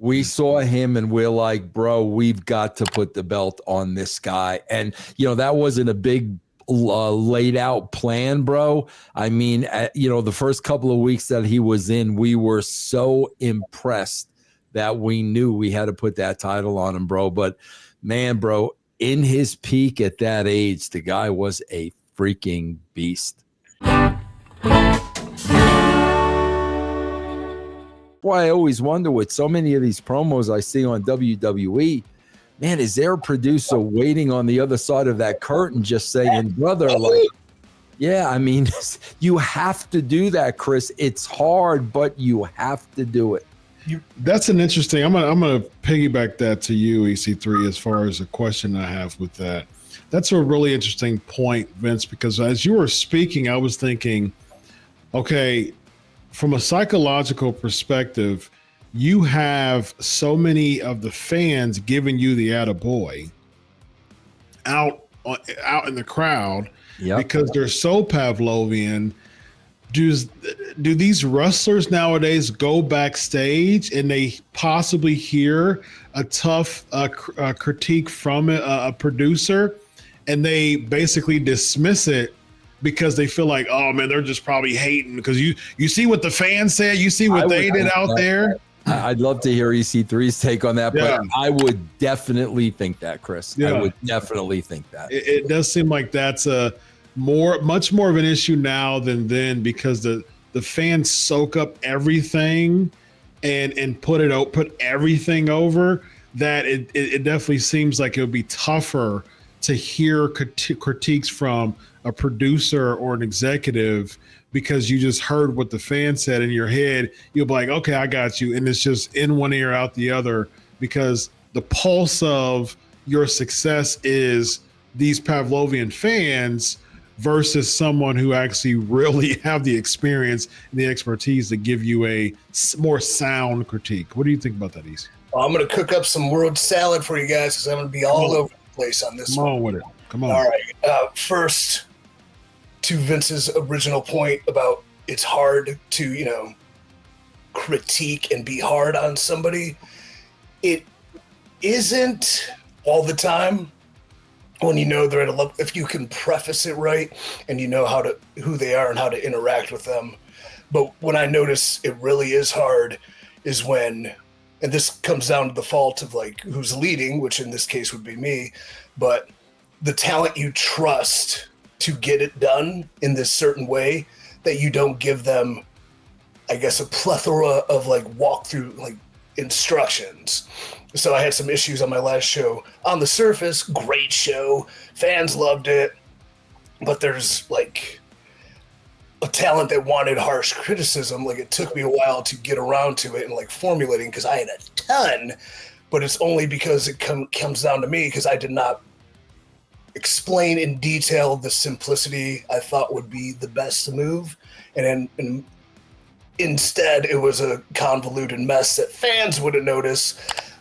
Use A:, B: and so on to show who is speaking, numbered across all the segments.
A: We saw him and we're like, bro, we've got to put the belt on this guy. And, that wasn't a big laid out plan, bro. I mean, the first couple of weeks that he was in, we were so impressed that we knew we had to put that title on him, bro. But man, bro, in his peak at that age, the guy was a freaking beast. Why I always wonder with so many of these promos I see on WWE, man, is there a producer waiting on the other side of that curtain just saying, brother, like, yeah, I mean, you have to do that, Chris. It's hard, but you have to do it.
B: That's an interesting, I'm gonna piggyback that to you, EC3, as far as a question I have with that. That's a really interesting point, Vince, because as you were speaking, I was thinking, okay, from a psychological perspective, you have so many of the fans giving you the attaboy out in the crowd because they're so Pavlovian. Do these wrestlers nowadays go backstage and they possibly hear a tough critique from a producer and they basically dismiss it because they feel like, oh man, they're just probably hating because you see what the fans said, you see what they did out there?
A: I'd love to hear EC3's take on that, but I would definitely think that, Chris. Yeah. I would definitely think that.
B: It does seem like that's much more of an issue now than then because the fans soak up everything and put everything over that it definitely seems like it would be tougher to hear critiques from a producer or an executive because you just heard what the fan said in your head. You'll be like, okay, I got you. And it's just in one ear, out the other, because the pulse of your success is these Pavlovian fans versus someone who actually really have the experience and the expertise to give you a more sound critique. What do you think about that, Easy?
C: Well, I'm going to cook up some word salad for you guys because I'm going to be all over the place on this one.
B: Come on with it. Come on.
C: All right. First, to Vince's original point about it's hard to, critique and be hard on somebody. It isn't all the time when they're at a level, if you can preface it right and who they are and how to interact with them. But when I notice it really is hard is when, and this comes down to the fault of like who's leading, which in this case would be me, but the talent you trust to get it done in this certain way that you don't give them, I guess, a plethora of like walkthrough like instructions. So I had some issues on my last show. On the surface, great show. Fans loved it. But there's like a talent that wanted harsh criticism. Like it took me a while to get around to it and like formulating because I had a ton, but it's only because it comes down to me because I did not explain in detail the simplicity I thought would be the best move. And instead, it was a convoluted mess that fans wouldn't notice,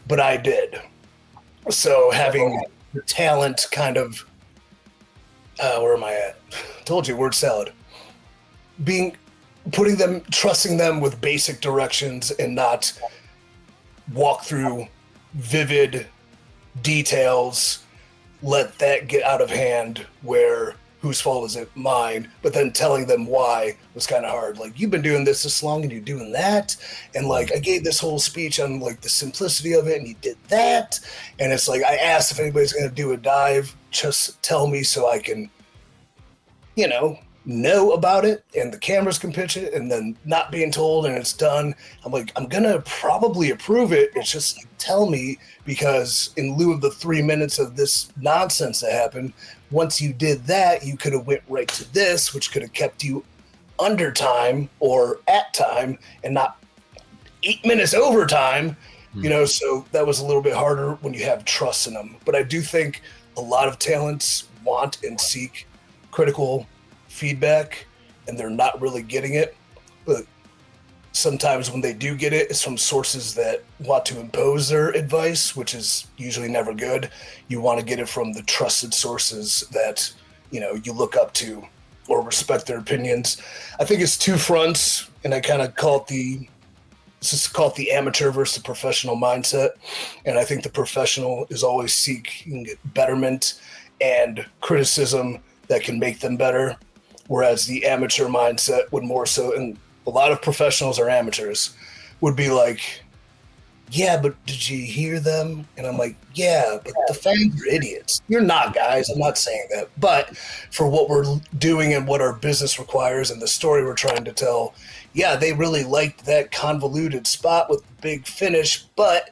C: but I did. So having the talent kind of, where am I at? Told you, word salad. Trusting them with basic directions and not walk through vivid details, let that get out of hand where whose fault is it? Mine. But then telling them why was kind of hard. Like, you've been doing this long and you're doing that. And like, I gave this whole speech on like the simplicity of it and you did that. And it's like, I asked if anybody's going to do a dive, just tell me so I can, know about it and the cameras can pitch it, and then not being told and it's done. I'm like, I'm going to probably approve it. It's just tell me, because in lieu of the 3 minutes of this nonsense that happened, once you did that, you could have went right to this, which could have kept you under time or at time and not 8 minutes overtime, so that was a little bit harder when you have trust in them. But I do think a lot of talents want and seek critical feedback and they're not really getting it. But sometimes when they do get it, it's from sources that want to impose their advice, which is usually never good. You want to get it from the trusted sources that, you look up to or respect their opinions. I think it's two fronts, and I kind of call it the This is called the amateur versus the professional mindset. And I think the professional is always seeking betterment and criticism that can make them better. Whereas the amateur mindset would more so, and a lot of professionals are amateurs, would be like, yeah, but did you hear them? And I'm like, yeah, but the fans are idiots. You're not, guys. I'm not saying that. But for what we're doing and what our business requires and the story we're trying to tell, yeah, they really liked that convoluted spot with the big finish, but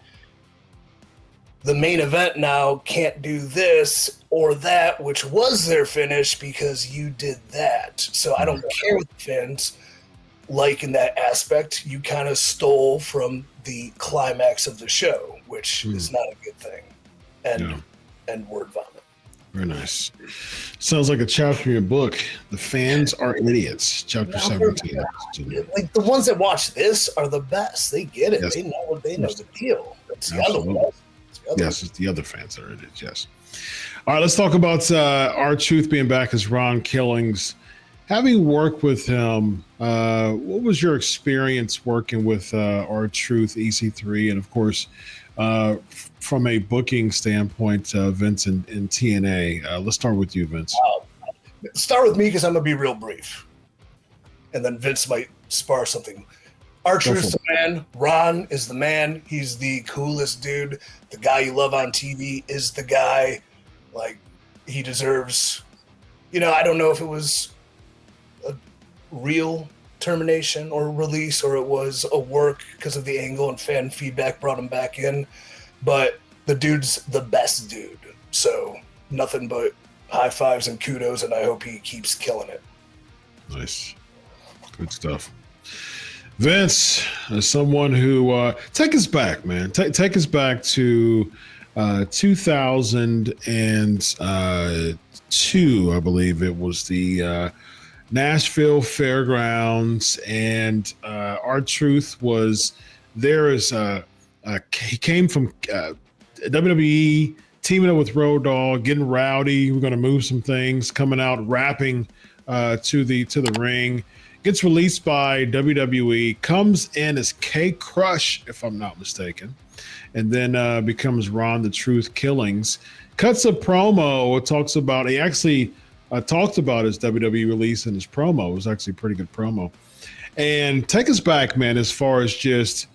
C: the main event now can't do this or that, which was their finish because you did that. So I don't care what the fans like in that aspect. You kind of stole from the climax of the show, which is not a good thing. And word vomit.
B: Very nice. Sounds like a chapter in your book. The fans are idiots. Chapter 17.
C: Like the ones that watch this are the best. They get it.
B: Yes.
C: They know the deal. It's the other ones.
B: Yes, it's the other fans that are idiots. Yes. All right, let's talk about R-Truth being back as Ron Killings. Having worked with him, what was your experience working with R-Truth, EC3, and of course, from a booking standpoint, Vince and TNA? Let's start with you, Vince.
C: Start with me because I'm going to be real brief. And then Vince might spar something. R-Truth's the man. Ron is the man. He's the coolest dude. The guy you love on TV is the guy. Like, he deserves, I don't know if it was a real termination or release or it was a work because of the angle and fan feedback brought him back in. But the dude's the best dude. So nothing but high fives and kudos, and I hope he keeps killing it.
B: Nice. Good stuff. Vince, as someone who take us back, man. Take us back to 2002, I believe it was the Nashville Fairgrounds, and R-Truth was there as he came from WWE, teaming up with Road Dogg, getting rowdy. We're going to move some things, coming out, rapping to the ring. Gets released by WWE, comes in as K-Crush, if I'm not mistaken, and then becomes Ron the Truth Killings. Cuts a promo. It talks about, he actually talked about his WWE release in his promo. It was actually a pretty good promo. And take us back, man, as far as just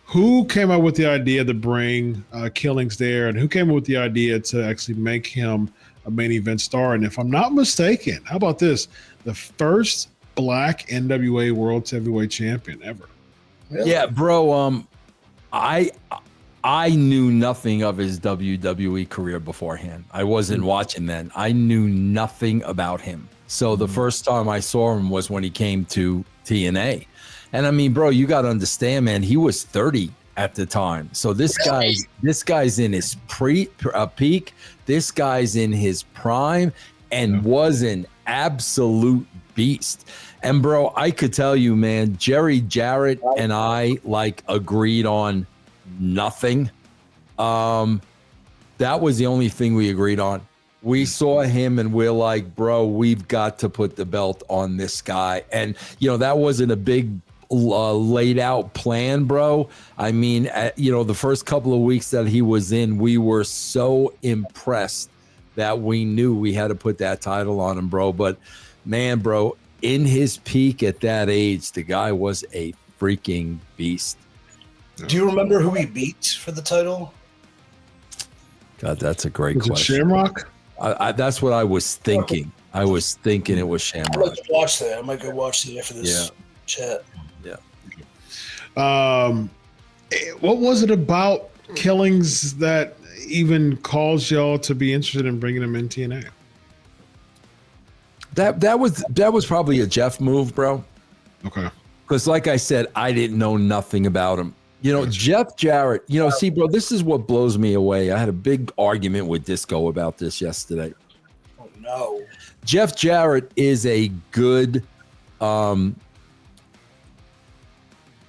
B: who came up with the idea to bring Killings there, and who came up with the idea to actually make him a main event star. And if I'm not mistaken, how about this? The first Black NWA World Heavyweight Champion ever.
C: Really?
A: Yeah, bro. I knew nothing of his WWE career beforehand. I wasn't watching then. I knew nothing about him. So the first time I saw him was when he came to TNA. And I mean, bro, you got to understand, man, he was 30 at the time. So this guy's in his peak. This guy's in his prime and was an absolute beast. And bro, I could tell you, man, Jerry Jarrett and I agreed on nothing. That was the only thing we agreed on. We saw him and we're like, bro, we've got to put the belt on this guy. And that wasn't a big laid out plan, bro. I mean, the first couple of weeks that he was in, we were so impressed that we knew we had to put that title on him, bro. But man, bro, in his peak at that age, the guy was a freaking beast.
C: Do you remember who he beat for the title?
A: God, that's a great
B: Was
A: question.
B: it Shamrock?
A: That's what I was thinking. I was thinking it was Shamrock.
C: I might go watch that. I might go watch that after this chat.
A: Yeah.
B: What was it about Killings that even caused y'all to be interested in bringing him in TNA?
A: That was probably a Jeff move, bro.
B: Okay.
A: Because like I said, I didn't know nothing about him. Jeff Jarrett, see, bro, this is what blows me away. I had a big argument with Disco about this yesterday.
C: Oh, no.
A: Jeff Jarrett is a good,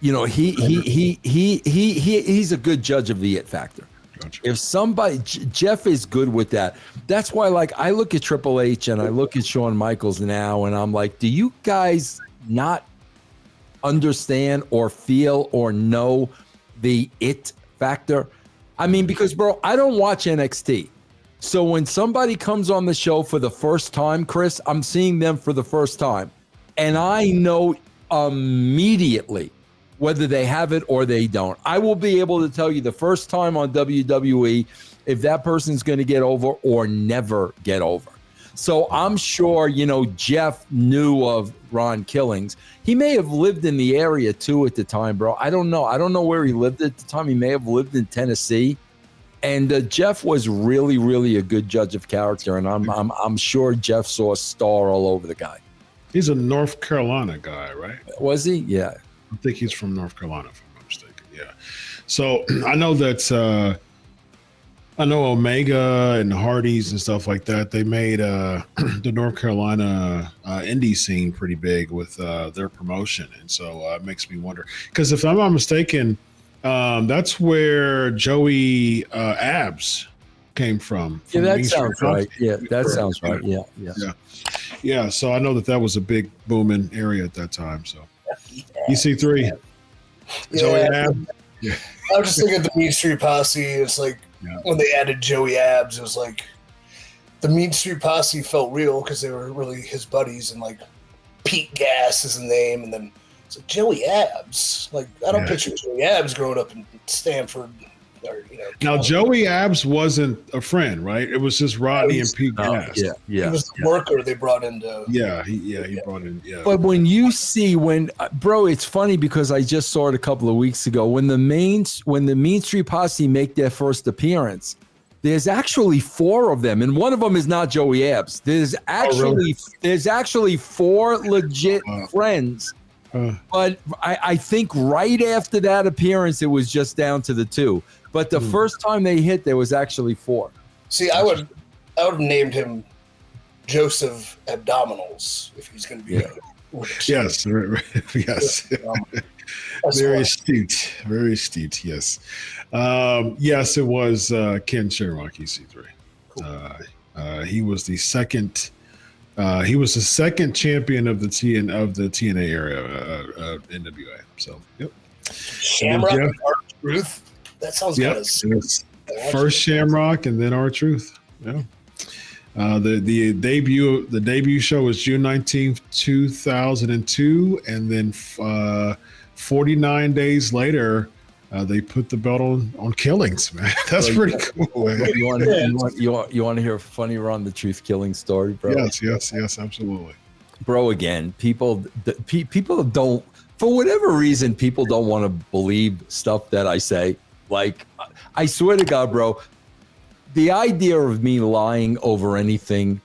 A: he's a good judge of the it factor.
B: Gotcha.
A: If somebody, Jeff is good with that. That's why, I look at Triple H and I look at Shawn Michaels now, and I'm like, do you guys not understand or feel or know the it factor. I mean, because, bro, I don't watch NXT. So when somebody comes on the show for the first time, Chris, I'm seeing them for the first time. And I know immediately whether they have it or they don't. I will be able to tell you the first time on WWE if that person's going to get over or never get over. So I'm sure, Jeff knew of Ron Killings. He may have lived in the area too at the time, bro. I don't know. I don't know where he lived at the time. He may have lived in Tennessee. And Jeff was really, really a good judge of character. And I'm sure Jeff saw a star all over the guy.
B: He's a North Carolina guy, right?
A: Was he? Yeah.
B: I think he's from North Carolina, if I'm not mistaken. Yeah. So I know that I know Omega and Hardys and stuff like that. They made the North Carolina indie scene pretty big with their promotion, and so it makes me wonder. Because if I'm not mistaken, that's where Joey Abs came from.
A: Yeah, that sounds right. Yeah, that sounds right. Yeah.
B: So I know that was a big booming area at that time. So EC3, Joey Abs. Yeah.
C: I was just thinking of the Mean Street Posse. It's like when they added Joey Abs, it was like the Mean Street Posse felt real because they were really his buddies, and like Pete Gas is the name, and then it's like Joey Abs. Like I don't picture Joey Abs growing up in Stanford. Or,
B: now Joey Abs wasn't a friend, right? It was just Rodney and Pete Gas.
C: He was the worker they brought into.
B: He brought in. Yeah.
A: But when you see bro, it's funny because I just saw it a couple of weeks ago when the Mean Street Posse make their first appearance. There's actually 4 of them, and one of them is not Joey Abs. There's actually 4 legit friends. But I think right after that appearance, it was just down to the 2. But the first time they hit, there was actually 4.
C: See, I would have named him Joseph Abdominals if he's going to be.
B: Yes. Very astute. Very astute. Yes. Yes, it was Ken Shamrock, EC3. Cool. He was the second. He was the second champion of the TNA area, NWA. So, yep.
C: Shamrock and R-Truth. That sounds good.
B: First Shamrock and then R-Truth. Yeah. The debut show was June 19th, 2002, and then 49 days later, they put the belt on Killings. Man, that's pretty cool. Man.
A: You want to hear a funny Ron the Truth Killing story, bro?
B: Yes, absolutely.
A: Bro, again, people don't, for whatever reason, people don't want to believe stuff that I say. Like, I swear to God, bro, the idea of me lying over anything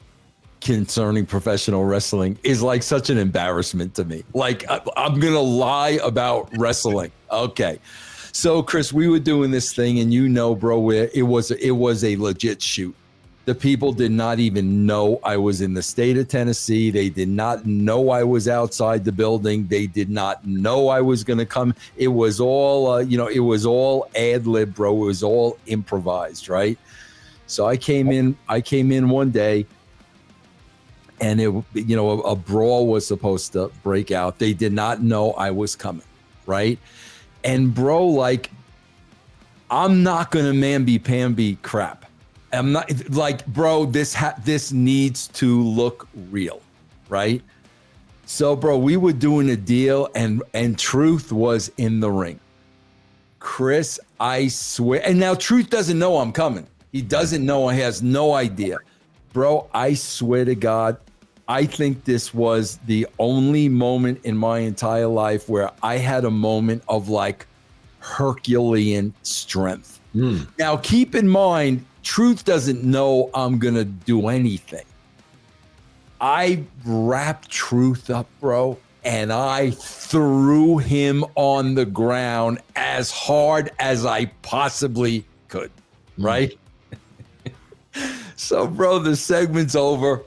A: concerning professional wrestling is like such an embarrassment to me. Like, I'm going to lie about wrestling. Okay. So, Chris, we were doing this thing, and bro, where it was a legit shoot. The people did not even know I was in the state of Tennessee. They did not know I was outside the building. They did not know I was going to come. It was all, it was all ad lib, bro. It was all improvised, right? So I came in one day, and a brawl was supposed to break out. They did not know I was coming, right? And bro, like, I'm not going to mamby-pamby crap. I'm not like, bro, this needs to look real, right? So, bro, we were doing a deal, and Truth was in the ring. Chris, I swear, and now Truth doesn't know I'm coming. He doesn't know. He has no idea. Bro, I swear to God, I think this was the only moment in my entire life where I had a moment of like Herculean strength. Now, keep in mind, Truth doesn't know I'm going to do anything. I wrapped Truth up, bro, and I threw him on the ground as hard as I possibly could, right? So, bro, the segment's over.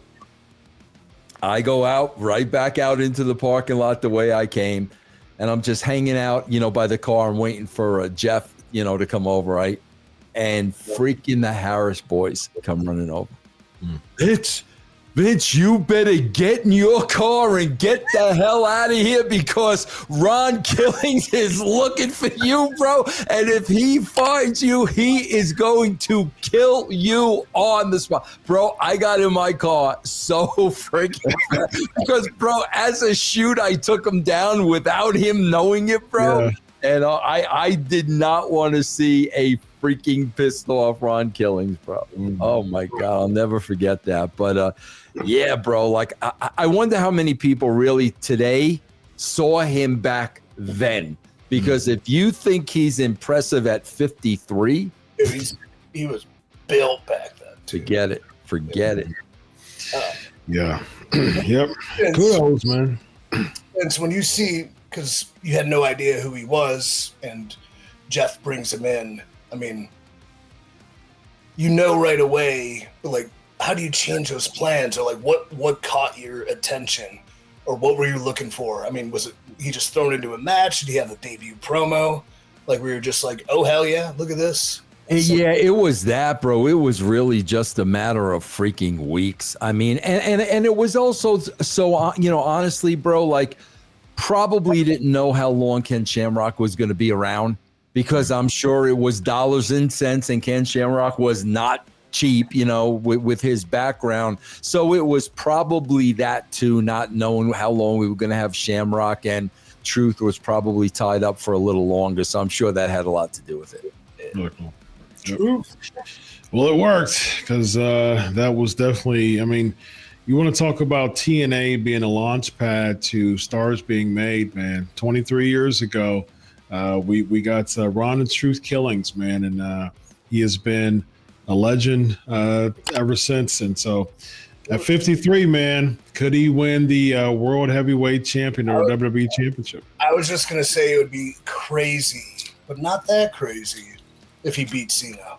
A: I go out, right back out into the parking lot the way I came, and I'm just hanging out, by the car and waiting for Jeff, to come over, right? And freaking the Harris boys come running over. It's Vince, you better get in your car and get the hell out of here because Ron Killings is looking for you, bro. And if he finds you, he is going to kill you on the spot. Bro, I got in my car so freaking fast because, bro, as a shoot, I took him down without him knowing it, bro.
B: Yeah.
A: And I did not want to see a freaking pissed off Ron Killings, bro. Oh my God, I'll never forget that. But yeah, bro, like I wonder how many people really today saw him back then. Because if you think he's impressive at 53,
C: Dude, he was built back then.
A: Forget it.
B: Yeah. Yep. Kudos, man.
C: And so when you see, because you had no idea who he was, and Jeff brings him in, I mean, you know right away, like, how do you change those plans? Or like, what caught your attention? Or what were you looking for? I mean, was it he just thrown into a match? Did he have the debut promo? Like, we were just like, oh, hell yeah, look at this.
A: Yeah, it was that, bro. It was really just a matter of freaking weeks. I mean, and it was also so, you know, honestly, bro, like, probably didn't know how long Ken Shamrock was going to be around because I'm sure it was dollars and cents, and Ken Shamrock was not cheap, you know, with his background. So it was probably that too, not knowing how long we were going to have Shamrock, and Truth was probably tied up for a little longer. So I'm sure that had a lot to do with it.
B: Truth. Well, it worked because that was definitely, I mean, you want to talk about TNA being a launch pad to stars being made, man. 23 years ago, we got Ron and Truth Killings, man, and he has been a legend ever since. And so at 53, man, could he win the World Heavyweight Champion or WWE Championship?
C: I was just going to say it would be crazy, but not that crazy if he beat Cena.